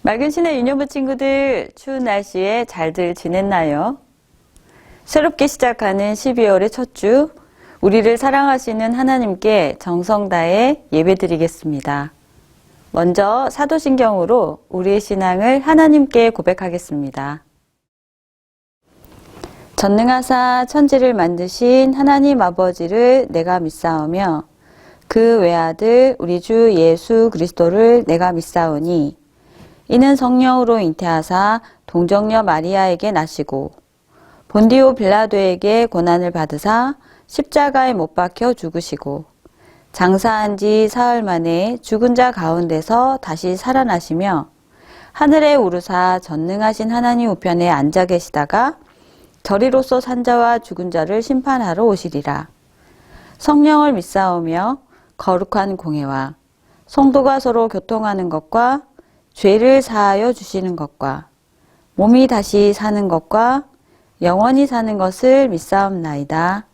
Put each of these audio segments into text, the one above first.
맑은 신의 유년부 친구들, 추운 날씨에 잘들 지냈나요? 새롭게 시작하는 12월의 첫 주, 우리를 사랑하시는 하나님께 정성 다해 예배드리겠습니다. 먼저 사도신경으로 우리의 신앙을 하나님께 고백하겠습니다. 전능하사 천지를 만드신 하나님 아버지를 내가 믿사오며 그 외아들 우리 주 예수 그리스도를 내가 믿사오니 이는 성령으로 잉태하사 동정녀 마리아에게 나시고 본디오 빌라도에게 고난을 받으사 십자가에 못 박혀 죽으시고 장사한 지 사흘 만에 죽은 자 가운데서 다시 살아나시며 하늘에 오르사 전능하신 하나님 우편에 앉아 계시다가 저리로서 산 자와 죽은 자를 심판하러 오시리라. 성령을 믿사오며 거룩한 공회와 성도가 서로 교통하는 것과 죄를 사하여 주시는 것과 몸이 다시 사는 것과 영원히 사는 것을 믿사옵나이다.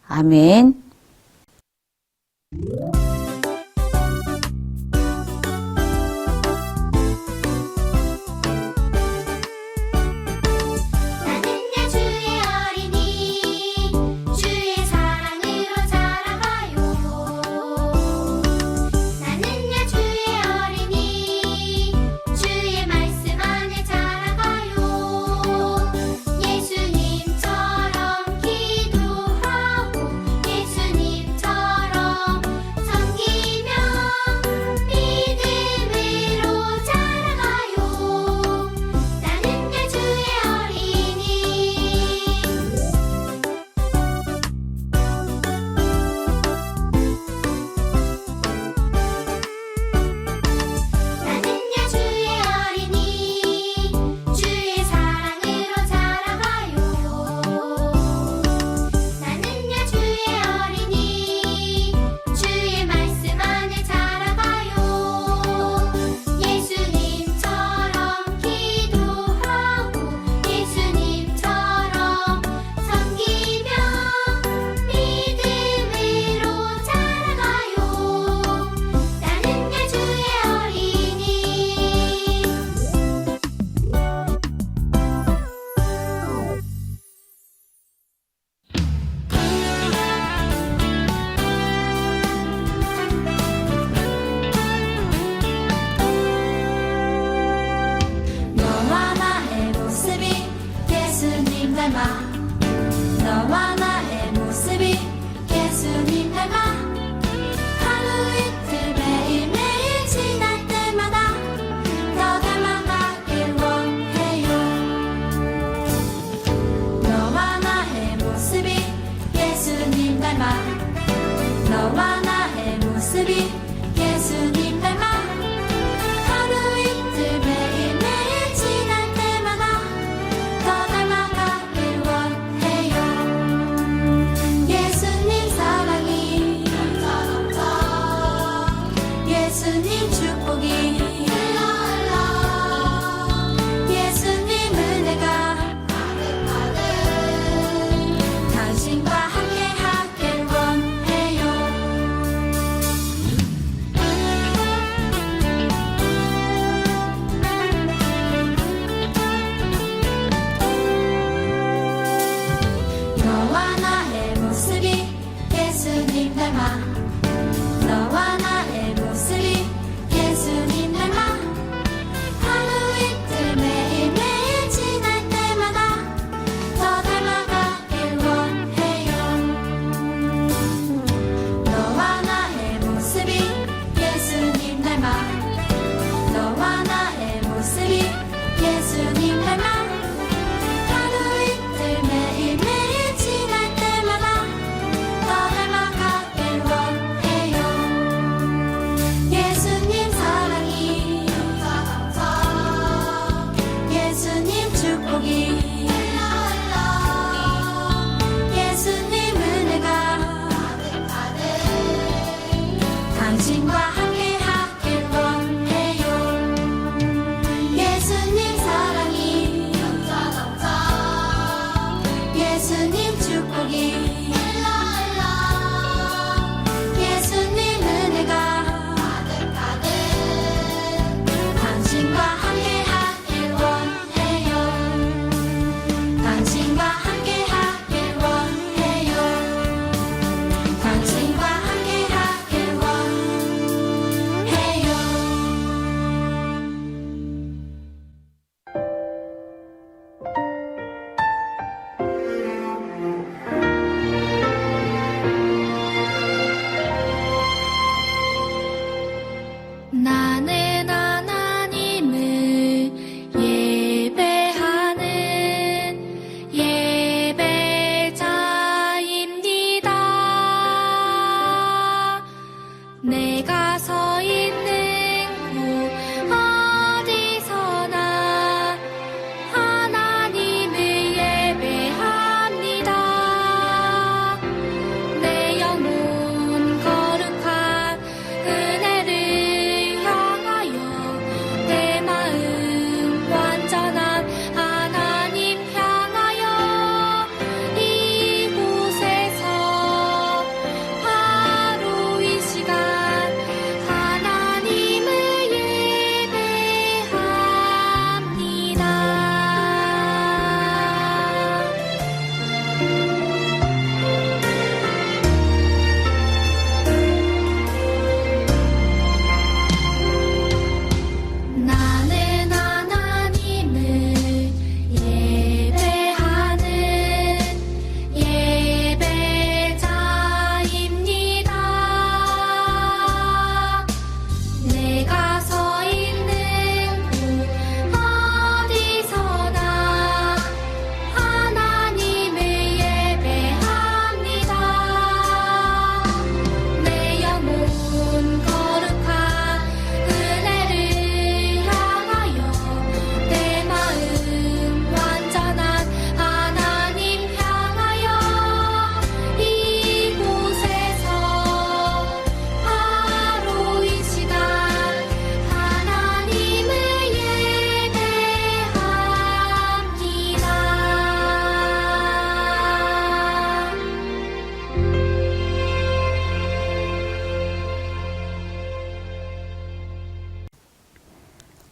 아멘. 너와 나의 모습이 예수님 닮아 하루 이틀 매일매일 지날 때마다 더 닮아가길 원해요. 너와 나의 모습이 예수님 닮아 너와 나의 모습이 예수님 닮아 하루 이틀 매일매일 지날 때마다 더 닮아가길 원해요. 예수님 사랑이 예수님 축복이 예수님 은혜가 당신과 함께 하길 원해요. 너와 나의 모습이 예수님 닮아 너와 나의 모습이 예수님 닮아 하루 이틀 매일매일 지날 때마다 더 닮아가길 원해요. 너와 나의 모습이 예수님 닮아 너와 나의 모습이 예수님 닮아 하루 이틀 매일매일 지날 때마다 더 닮아가길 원해요. 예수님 사랑이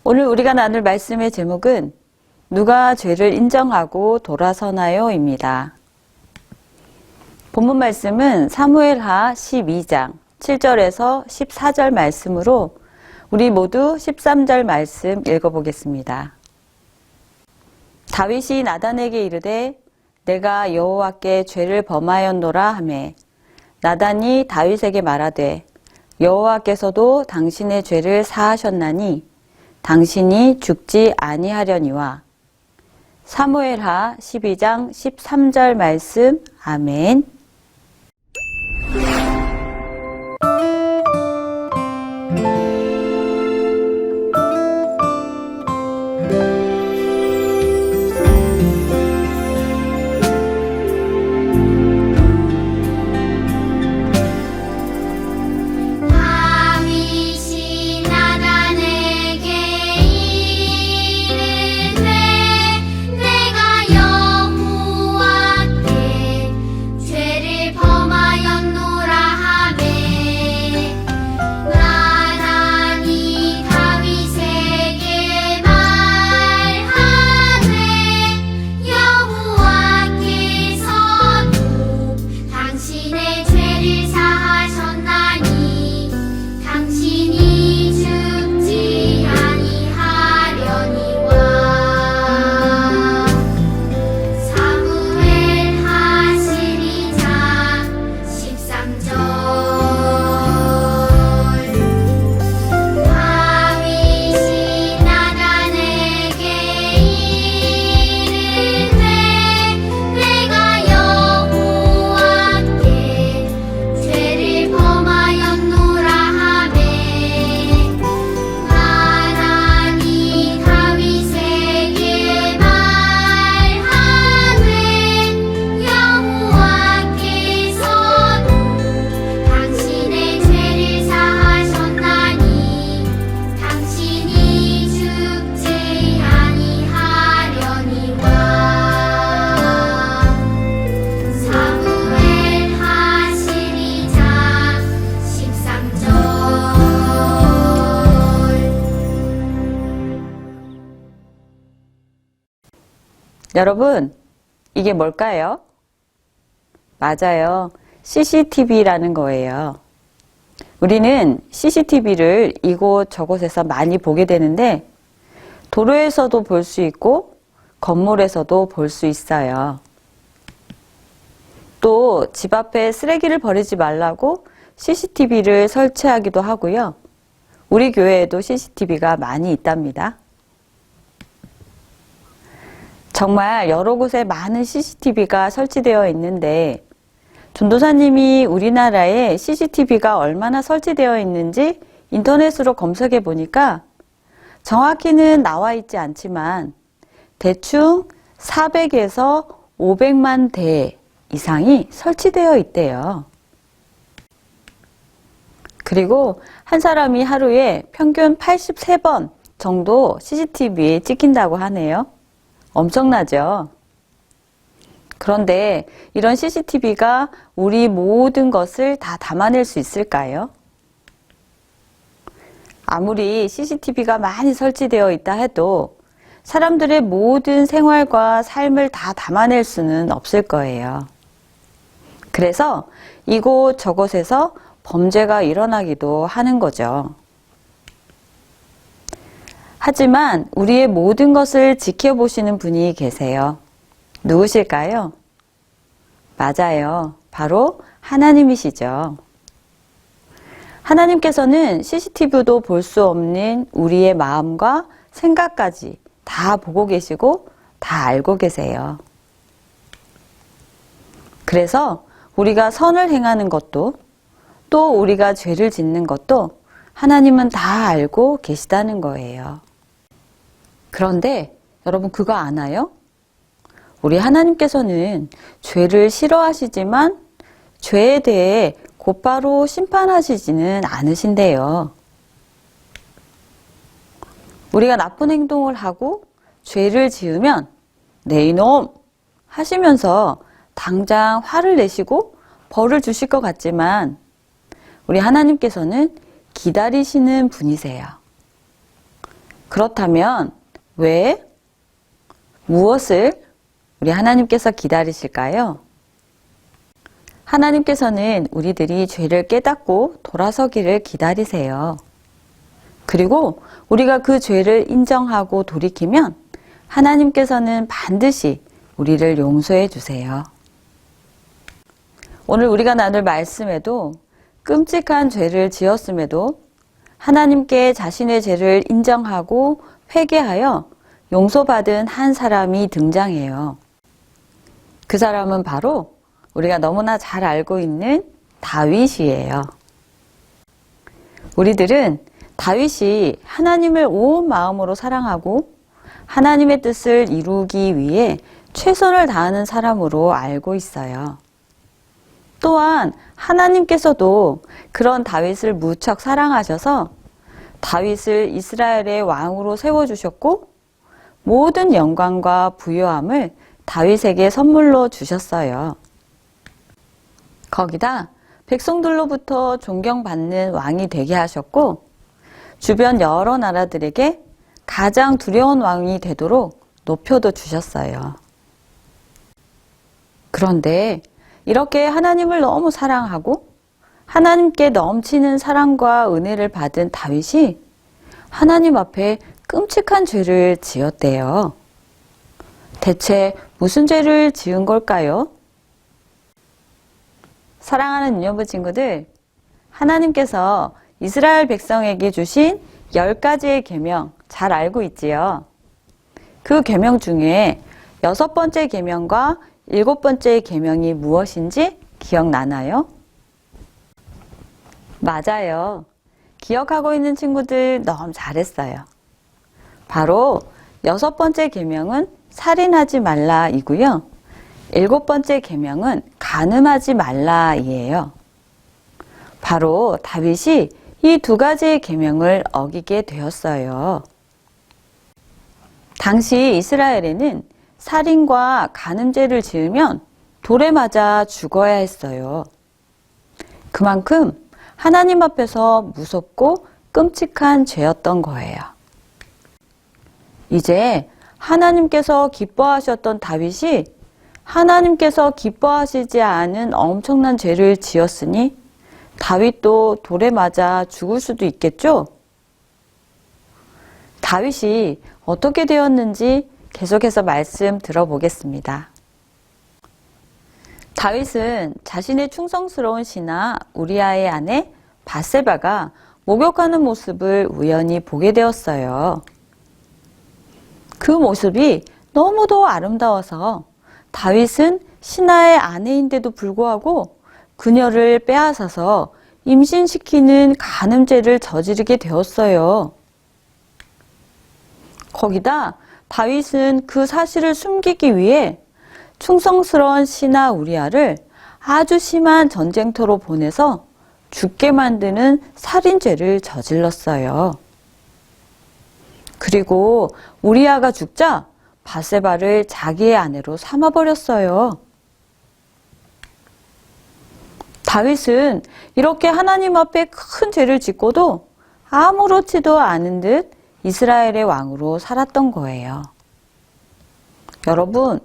오늘 우리가 나눌 말씀의 제목은 누가 죄를 인정하고 돌아서나요? 입니다. 본문 말씀은 사무엘하 12장 7절에서 14절 말씀으로 우리 모두 13절 말씀 읽어보겠습니다. 다윗이 나단에게 이르되 내가 여호와께 죄를 범하였노라 하매 나단이 다윗에게 말하되 여호와께서도 당신의 죄를 사하셨나니 당신이 죽지 아니하려니와. 사무엘하 12장 13절 말씀. 아멘. 다윗이 나단에게 이르되 내가 여호와께 죄를 범하였노라 하매 나단이 다윗에게 말하되 여호와께서도 당신의 죄를 사하셨나니 당신이 죽지 아니하려니와. 사무엘하 12장 13절. 다윗이 나단에게 이르되 내가 여호와께 죄를 범하였노라 하매 나단이 다윗에게 말하되 여호와께서도 당신의 죄를 사하셨나니 당신이 죽지 아니하려니와. 사무엘하 12장 13절. 여러분, 이게 뭘까요? 맞아요. CCTV라는 거예요. 우리는 CCTV를 이곳 저곳에서 많이 보게 되는데 도로에서도 볼 수 있고 건물에서도 볼 수 있어요. 또 집 앞에 쓰레기를 버리지 말라고 CCTV를 설치하기도 하고요. 우리 교회에도 CCTV가 많이 있답니다. 정말 여러 곳에 많은 CCTV가 설치되어 있는데 전도사님이 우리나라에 CCTV가 얼마나 설치되어 있는지 인터넷으로 검색해 보니까 정확히는 나와 있지 않지만 대충 400에서 500만 대 이상이 설치되어 있대요. 그리고 한 사람이 하루에 평균 83번 정도 CCTV에 찍힌다고 하네요. 엄청나죠? 그런데 이런 CCTV가 우리 모든 것을 다 담아낼 수 있을까요? 아무리 CCTV가 많이 설치되어 있다 해도 사람들의 모든 생활과 삶을 다 담아낼 수는 없을 거예요. 그래서 이곳 저곳에서 범죄가 일어나기도 하는 거죠. 하지만 우리의 모든 것을 지켜보시는 분이 계세요. 누구실까요? 맞아요. 바로 하나님이시죠. 하나님께서는 CCTV도 볼 수 없는 우리의 마음과 생각까지 다 보고 계시고 다 알고 계세요. 그래서 우리가 선을 행하는 것도 또 우리가 죄를 짓는 것도 하나님은 다 알고 계시다는 거예요. 그런데 여러분 그거 아나요? 우리 하나님께서는 죄를 싫어하시지만 죄에 대해 곧바로 심판하시지는 않으신대요. 우리가 나쁜 행동을 하고 죄를 지으면 네 이놈 하시면서 당장 화를 내시고 벌을 주실 것 같지만 우리 하나님께서는 기다리시는 분이세요. 그렇다면 왜? 무엇을 우리 하나님께서 기다리실까요? 하나님께서는 우리들이 죄를 깨닫고 돌아서기를 기다리세요. 그리고 우리가 그 죄를 인정하고 돌이키면 하나님께서는 반드시 우리를 용서해 주세요. 오늘 우리가 나눌 말씀에도 끔찍한 죄를 지었음에도 하나님께 자신의 죄를 인정하고 회개하여 용서받은 한 사람이 등장해요. 그 사람은 바로 우리가 너무나 잘 알고 있는 다윗이에요. 우리들은 다윗이 하나님을 온 마음으로 사랑하고 하나님의 뜻을 이루기 위해 최선을 다하는 사람으로 알고 있어요. 또한 하나님께서도 그런 다윗을 무척 사랑하셔서 다윗을 이스라엘의 왕으로 세워주셨고 모든 영광과 부요함을 다윗에게 선물로 주셨어요. 거기다 백성들로부터 존경받는 왕이 되게 하셨고 주변 여러 나라들에게 가장 두려운 왕이 되도록 높여도 주셨어요. 그런데 이렇게 하나님을 너무 사랑하고 하나님께 넘치는 사랑과 은혜를 받은 다윗이 하나님 앞에 끔찍한 죄를 지었대요. 대체 무슨 죄를 지은 걸까요? 사랑하는 유년부 친구들, 하나님께서 이스라엘 백성에게 주신 10가지의 계명 잘 알고 있지요? 그 계명 중에 6번째 계명과 7번째 계명이 무엇인지 기억나나요? 맞아요. 기억하고 있는 친구들 너무 잘했어요. 바로 6번째 계명은 살인하지 말라이고요. 7번째 계명은 간음하지 말라이에요. 바로 다윗이 이 2가지의 계명을 어기게 되었어요. 당시 이스라엘에는 살인과 간음죄를 지으면 돌에 맞아 죽어야 했어요. 그만큼 하나님 앞에서 무섭고 끔찍한 죄였던 거예요. 이제 하나님께서 기뻐하셨던 다윗이 하나님께서 기뻐하시지 않은 엄청난 죄를 지었으니 다윗도 돌에 맞아 죽을 수도 있겠죠? 다윗이 어떻게 되었는지 계속해서 말씀 들어보겠습니다. 다윗은 자신의 충성스러운 신하 우리아의 아내 밧세바가 목욕하는 모습을 우연히 보게 되었어요. 그 모습이 너무도 아름다워서 다윗은 신하의 아내인데도 불구하고 그녀를 빼앗아서 임신시키는 간음죄를 저지르게 되었어요. 거기다 다윗은 그 사실을 숨기기 위해 충성스러운 신하 우리아를 아주 심한 전쟁터로 보내서 죽게 만드는 살인죄를 저질렀어요. 그리고 우리아가 죽자 밧세바를 자기의 아내로 삼아버렸어요. 다윗은 이렇게 하나님 앞에 큰 죄를 짓고도 아무렇지도 않은 듯 이스라엘의 왕으로 살았던 거예요. 여러분,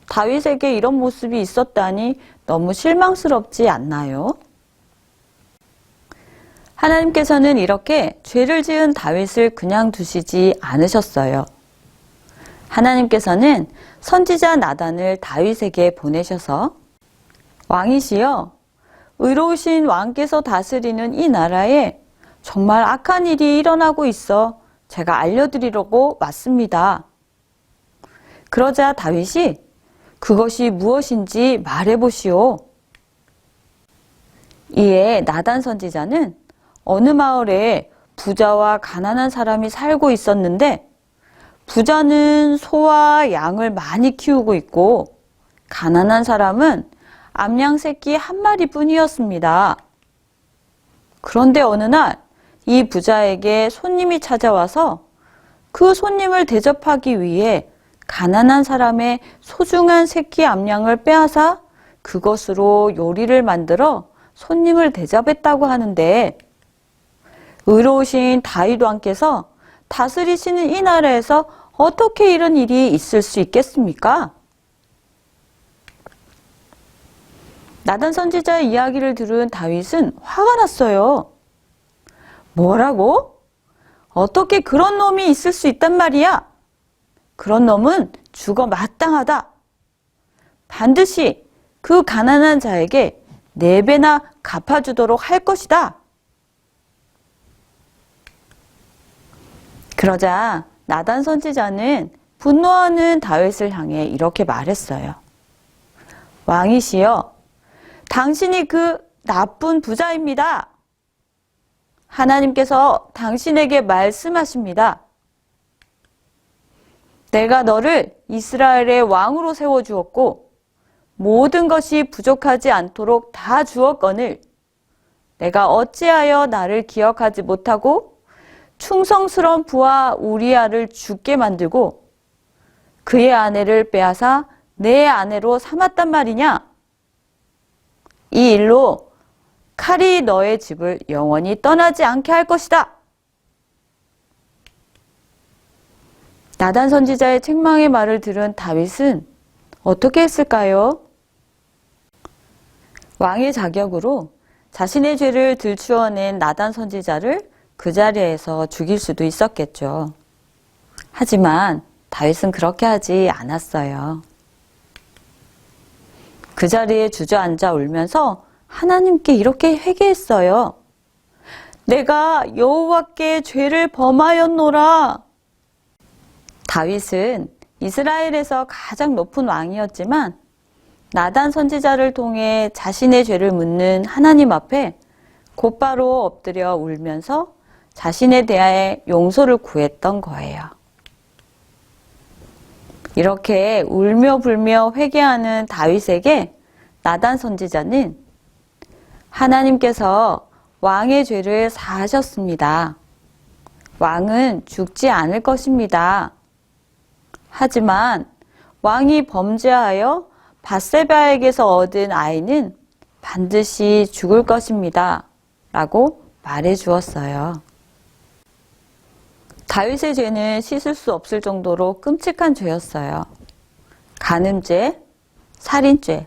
다윗에게 이런 모습이 있었다니 너무 실망스럽지 않나요? 하나님께서는 이렇게 죄를 지은 다윗을 그냥 두시지 않으셨어요. 하나님께서는 선지자 나단을 다윗에게 보내셔서 왕이시여, 의로우신 왕께서 다스리는 이 나라에 정말 악한 일이 일어나고 있어 제가 알려드리려고 왔습니다. 그러자 다윗이 그것이 무엇인지 말해보시오. 이에 나단 선지자는 어느 마을에 부자와 가난한 사람이 살고 있었는데 부자는 소와 양을 많이 키우고 있고 가난한 사람은 암양 새끼 한 마리뿐이었습니다. 그런데 어느 날 이 부자에게 손님이 찾아와서 그 손님을 대접하기 위해 가난한 사람의 소중한 새끼 암양을 빼앗아 그것으로 요리를 만들어 손님을 대접했다고 하는데 의로우신 다윗 왕께서 다스리시는 이 나라에서 어떻게 이런 일이 있을 수 있겠습니까? 나단 선지자의 이야기를 들은 다윗은 화가 났어요. 뭐라고? 어떻게 그런 놈이 있을 수 있단 말이야? 그런 놈은 죽어 마땅하다. 반드시 그 가난한 자에게 4배나 갚아주도록 할 것이다. 그러자 나단 선지자는 분노하는 다윗을 향해 이렇게 말했어요. 왕이시여, 당신이 그 나쁜 부자입니다. 하나님께서 당신에게 말씀하십니다. 내가 너를 이스라엘의 왕으로 세워주었고 모든 것이 부족하지 않도록 다 주었거늘 내가 어찌하여 나를 기억하지 못하고 충성스러운 부하 우리아를 죽게 만들고 그의 아내를 빼앗아 내 아내로 삼았단 말이냐? 이 일로 칼이 너의 집을 영원히 떠나지 않게 할 것이다. 나단 선지자의 책망의 말을 들은 다윗은 어떻게 했을까요? 왕의 자격으로 자신의 죄를 들추어낸 나단 선지자를 그 자리에서 죽일 수도 있었겠죠. 하지만 다윗은 그렇게 하지 않았어요. 그 자리에 주저앉아 울면서 하나님께 이렇게 회개했어요. 내가 여호와께 죄를 범하였노라. 다윗은 이스라엘에서 가장 높은 왕이었지만 나단 선지자를 통해 자신의 죄를 묻는 하나님 앞에 곧바로 엎드려 울면서 자신에 대하여 용서를 구했던 거예요. 이렇게 울며 불며 회개하는 다윗에게 나단 선지자는 하나님께서 왕의 죄를 사하셨습니다. 왕은 죽지 않을 것입니다. 하지만 왕이 범죄하여 밧세바에게서 얻은 아이는 반드시 죽을 것입니다. 라고 말해 주었어요. 다윗의 죄는 씻을 수 없을 정도로 끔찍한 죄였어요. 간음죄, 살인죄,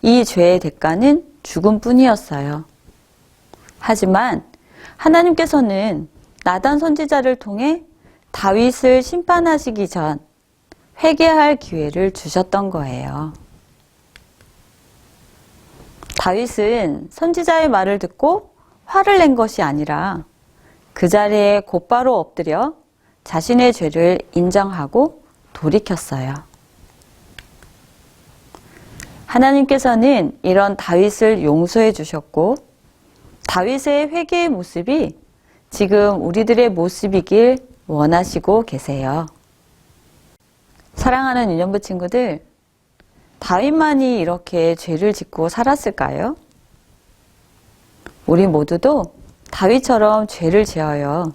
이 죄의 대가는 죽음뿐이었어요. 하지만 하나님께서는 나단 선지자를 통해 다윗을 심판하시기 전 회개할 기회를 주셨던 거예요. 다윗은 선지자의 말을 듣고 화를 낸 것이 아니라 그 자리에 곧바로 엎드려 자신의 죄를 인정하고 돌이켰어요. 하나님께서는 이런 다윗을 용서해 주셨고 다윗의 회개의 모습이 지금 우리들의 모습이길 원하시고 계세요. 사랑하는 유년부 친구들, 다윗만이 이렇게 죄를 짓고 살았을까요? 우리 모두도 다윗처럼 죄를 지어요.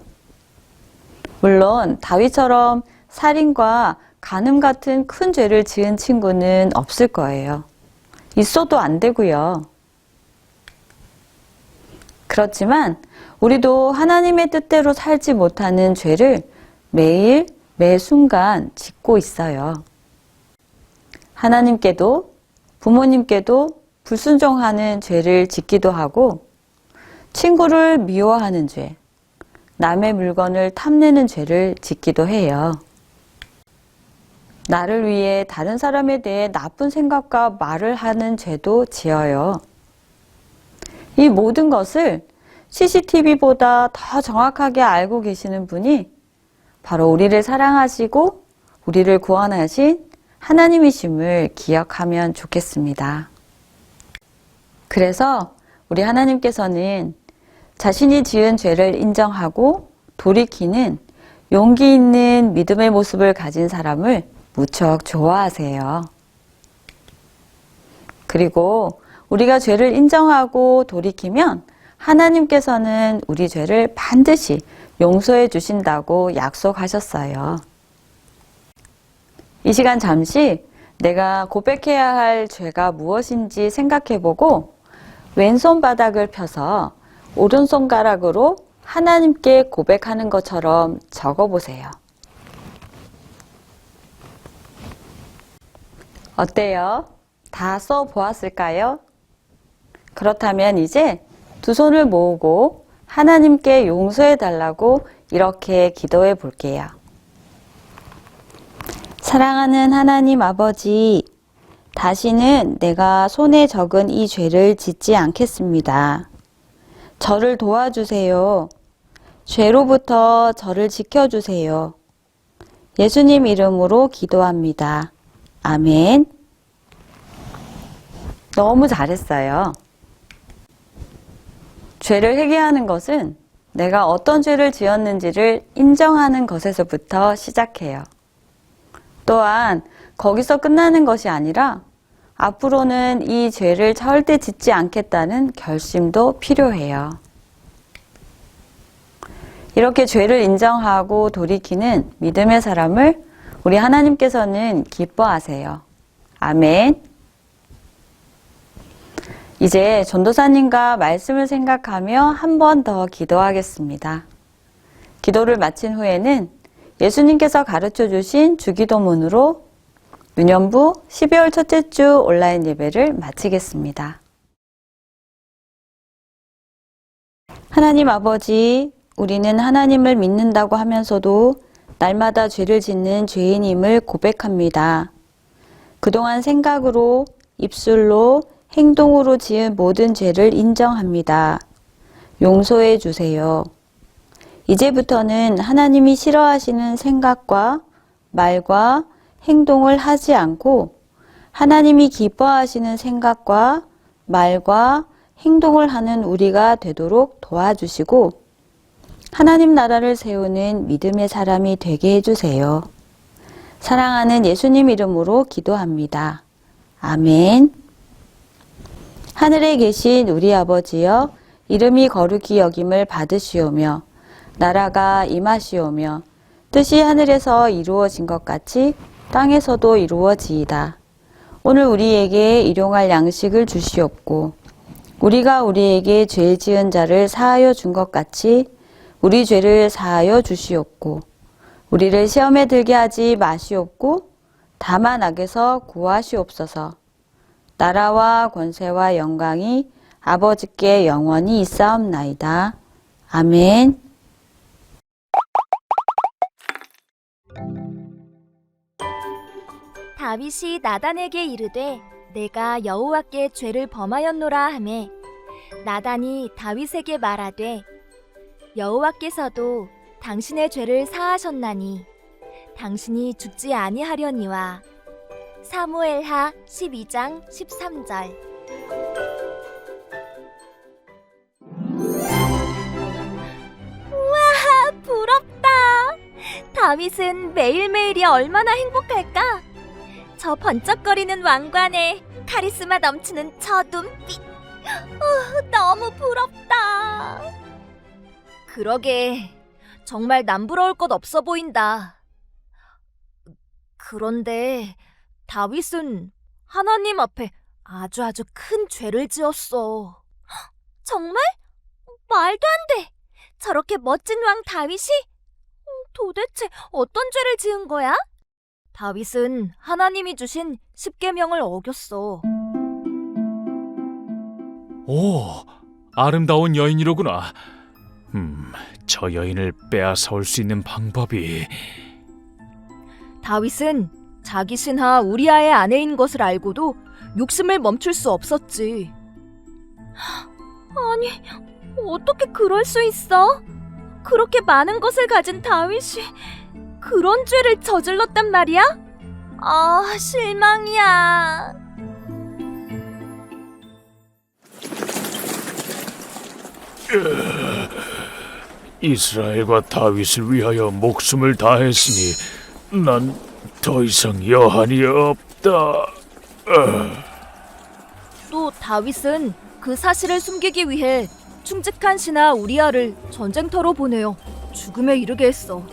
물론 다윗처럼 살인과 간음 같은 큰 죄를 지은 친구는 없을 거예요. 있어도 안 되고요. 그렇지만 우리도 하나님의 뜻대로 살지 못하는 죄를 매일 매 순간 짓고 있어요. 하나님께도 부모님께도 불순종하는 죄를 짓기도 하고 친구를 미워하는 죄, 남의 물건을 탐내는 죄를 짓기도 해요. 나를 위해 다른 사람에 대해 나쁜 생각과 말을 하는 죄도 지어요. 이 모든 것을 CCTV보다 더 정확하게 알고 계시는 분이 바로 우리를 사랑하시고 우리를 구원하신 하나님이심을 기억하면 좋겠습니다. 그래서 우리 하나님께서는 자신이 지은 죄를 인정하고 돌이키는 용기 있는 믿음의 모습을 가진 사람을 무척 좋아하세요. 그리고 우리가 죄를 인정하고 돌이키면 하나님께서는 우리 죄를 반드시 용서해 주신다고 약속하셨어요. 이 시간 잠시 내가 고백해야 할 죄가 무엇인지 생각해보고 왼손 바닥을 펴서 오른손가락으로 하나님께 고백하는 것처럼 적어보세요. 어때요? 다 써보았을까요? 그렇다면 이제 두 손을 모으고 하나님께 용서해 달라고 이렇게 기도해 볼게요. 사랑하는 하나님 아버지, 다시는 내가 손에 적은 이 죄를 짓지 않겠습니다. 저를 도와주세요. 죄로부터 저를 지켜주세요. 예수님 이름으로 기도합니다. 아멘. 너무 잘했어요. 죄를 회개하는 것은 내가 어떤 죄를 지었는지를 인정하는 것에서부터 시작해요. 또한 거기서 끝나는 것이 아니라 앞으로는 이 죄를 절대 짓지 않겠다는 결심도 필요해요. 이렇게 죄를 인정하고 돌이키는 믿음의 사람을 우리 하나님께서는 기뻐하세요. 아멘. 이제 전도사님과 말씀을 생각하며 한 번 더 기도하겠습니다. 기도를 마친 후에는 예수님께서 가르쳐 주신 주기도문으로 유년부 12월 첫째 주 온라인 예배를 마치겠습니다. 하나님 아버지, 우리는 하나님을 믿는다고 하면서도 날마다 죄를 짓는 죄인임을 고백합니다. 그동안 생각으로, 입술로, 행동으로 지은 모든 죄를 인정합니다. 용서해 주세요. 이제부터는 하나님이 싫어하시는 생각과 말과 행동을 하지 않고 하나님이 기뻐하시는 생각과 말과 행동을 하는 우리가 되도록 도와주시고 하나님 나라를 세우는 믿음의 사람이 되게 해주세요. 사랑하는 예수님 이름으로 기도합니다. 아멘. 하늘에 계신 우리 아버지여, 이름이 거룩히 여김을 받으시오며 나라가 임하시오며 뜻이 하늘에서 이루어진 것 같이 땅에서도 이루어지이다. 오늘 우리에게 일용할 양식을 주시옵고 우리가 우리에게 죄 지은 자를 사하여 준 것 같이 우리 죄를 사하여 주시옵고 우리를 시험에 들게 하지 마시옵고 다만 악에서 구하시옵소서. 나라와 권세와 영광이 아버지께 영원히 있사옵나이다. 아멘. 다윗이 나단에게 이르되 내가 여호와께 죄를 범하였노라 하매 나단이 다윗에게 말하되 여호와께서도 당신의 죄를 사하셨나니 당신이 죽지 아니하려니와. 사무엘하 12장 13절. 우와, 부럽다. 다윗은 매일매일이 얼마나 행복할까? 저 번쩍거리는 왕관에 카리스마 넘치는 저 눈빛. 너무 부럽다. 그러게, 정말 남부러울 것 없어 보인다. 그런데 다윗은 하나님 앞에 아주 큰 죄를 지었어. 정말? 말도 안 돼. 저렇게 멋진 왕 다윗이? 도대체 어떤 죄를 지은 거야? 다윗은 하나님이 주신 십계명을 어겼어. 오, 아름다운 여인이로구나. 저 여인을 빼앗아올 수 있는 방법이... 다윗은 자기 신하 우리아의 아내인 것을 알고도 욕심을 멈출 수 없었지. 아니, 어떻게 그럴 수 있어? 그렇게 많은 것을 가진 다윗이 그런 죄를 저질렀단 말이야? 아, 실망이야. 이스라엘과 다윗을 위하여 목숨을 다했으니 난 더 이상 여한이 없다. 또 다윗은 그 사실을 숨기기 위해 충직한 신하 우리아를 전쟁터로 보내어 죽음에 이르게 했어.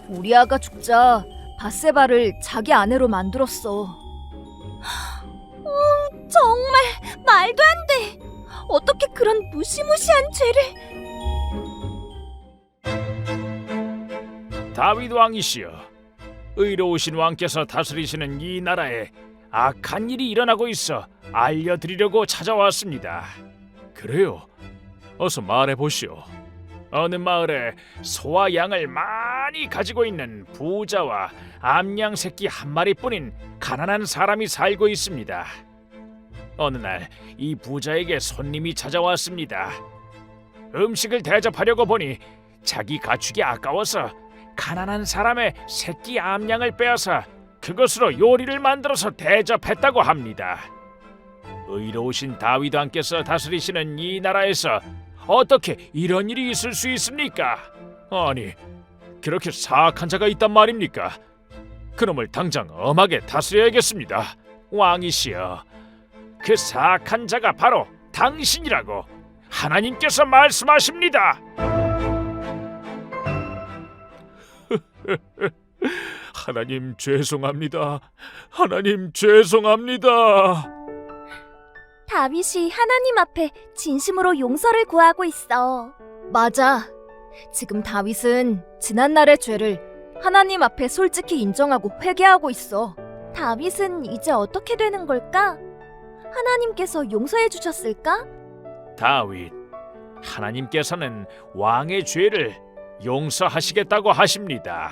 우리아가 죽자 밧세바를 자기 아내로 만들었어. 정말 말도 안 돼. 어떻게 그런 무시무시한 죄를... 다윗 왕이시여, 의로우신 왕께서 다스리시는 이 나라에 악한 일이 일어나고 있어 알려드리려고 찾아왔습니다. 그래요? 어서 말해보시오. 어느 마을에 소와 양을 많이 가지고 있는 부자와 암양 새끼 한 마리뿐인 가난한 사람이 살고 있습니다. 어느 날 이 부자에게 손님이 찾아왔습니다. 음식을 대접하려고 보니 자기 가축이 아까워서 가난한 사람의 새끼 암양을 빼앗아 그것으로 요리를 만들어서 대접했다고 합니다. 의로우신 다윗 왕께서 다스리시는 이 나라에서 어떻게 이런 일이 있을 수 있습니까? 아니, 그렇게 사악한 자가 있단 말입니까? 그놈을 당장 엄하게 다스려야겠습니다. 왕이시여, 그 사악한 자가 바로 당신이라고 하나님께서 말씀하십니다. 하나님 죄송합니다. 하나님 죄송합니다. 다윗이 하나님 앞에 진심으로 용서를 구하고 있어. 맞아. 지금 다윗은 지난날의 죄를 하나님 앞에 솔직히 인정하고 회개하고 있어. 다윗은 이제 어떻게 되는 걸까? 하나님께서 용서해 주셨을까? 다윗, 하나님께서는 왕의 죄를 용서하시겠다고 하십니다.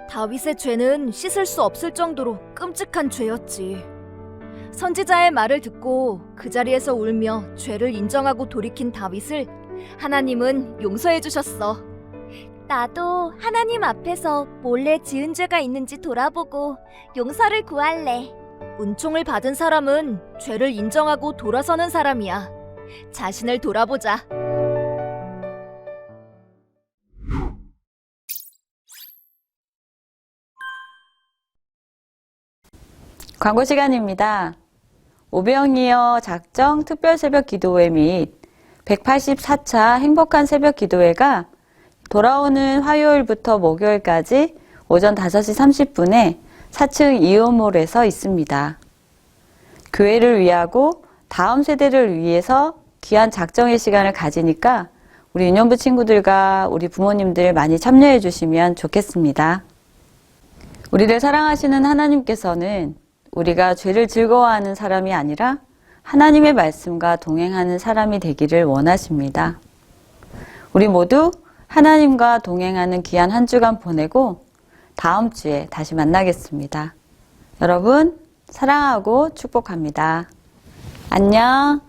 다윗의 죄는 씻을 수 없을 정도로 끔찍한 죄였지. 선지자의 말을 듣고 그 자리에서 울며 죄를 인정하고 돌이킨 다윗을 하나님은 용서해 주셨어. 나도 하나님 앞에서 몰래 지은 죄가 있는지 돌아보고 용서를 구할래. 은총을 받은 사람은 죄를 인정하고 돌아서는 사람이야. 자신을 돌아보자. 광고 시간입니다. 오병이어 작정 특별 새벽 기도회 및 184차 행복한 새벽 기도회가 돌아오는 화요일부터 목요일까지 오전 5시 30분에 4층 이온몰에서 있습니다. 교회를 위하고 다음 세대를 위해서 귀한 작정의 시간을 가지니까 우리 유년부 친구들과 우리 부모님들 많이 참여해 주시면 좋겠습니다. 우리를 사랑하시는 하나님께서는 우리가 죄를 즐거워하는 사람이 아니라 하나님의 말씀과 동행하는 사람이 되기를 원하십니다. 우리 모두 하나님과 동행하는 귀한 한 주간 보내고 다음 주에 다시 만나겠습니다. 여러분, 사랑하고 축복합니다. 안녕.